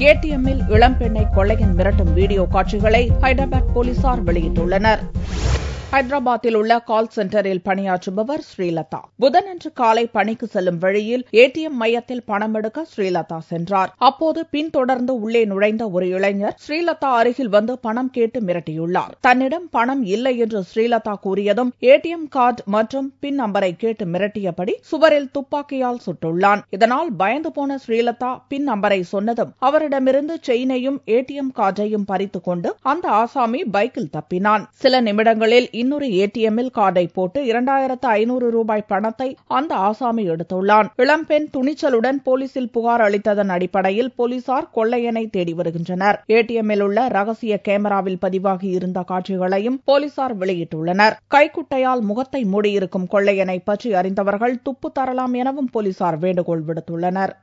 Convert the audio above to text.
ஏடிஎம்மில் இளம்பெண்ணை கொள்ளையன் மிரட்டும் வீடியோ காட்சிகளை ஹைதராபாத் போலீசார் வெளியிட்டுள்ளனர். ஹைதராபாத்தில் உள்ள கால் சென்டரில் பணியாற்றுபவர் ஸ்ரீலதா. புதனன்று காலை பணிக்கு செல்லும் வழியில் ஏடிஎம் மையத்தில் பணம் எடுக்க ஸ்ரீலதா சென்றார். அப்போது பின்தொடர்ந்து உள்ளே நுழைந்த ஒரு இளைஞர் ஸ்ரீலதா அருகில் வந்து பணம் கேட்டு மிரட்டியுள்ளார். தன்னிடம் பணம் இல்லை என்று ஸ்ரீலதா கூறியதும் ஏடிஎம் கார்டு மற்றும் பின் நம்பரை கேட்டு மிரட்டியபடி சுவரில் துப்பாக்கியால் சுட்டுள்ளான். இதனால் பயந்து போன ஸ்ரீலதா பின் நம்பரை சொன்னதும் அவரிடமிருந்து செயினையும் ஏடிஎம் கார்டையும் பறித்துக் கொண்டு அந்த ஆசாமி பைக்கில் தப்பினான். சில நிமிடங்களில் இன்னொரு ஏடிஎம்மில் கார்டை போட்டு 2500 ரூபாய் பணத்தை அந்த ஆசாமி எடுத்துள்ளான். இளம்பெண் துணிச்சலுடன் போலீசில் புகார் அளித்ததன் அடிப்படையில் போலீசார் கொள்ளையனை தேடி வருகின்றனர். ஏடிஎம்மில் உள்ள ரகசிய கேமராவில் பதிவாகி இருந்த காட்சிகளையும் போலீசார் வெளியிட்டுள்ளனர். கைக்குட்டையால் முகத்தை மூடியிருக்கும் கொள்ளையனை பற்றி அறிந்தவர்கள் துப்பு தரலாம் எனவும் போலீசார் வேண்டுகோள் விடுத்துள்ளனர்.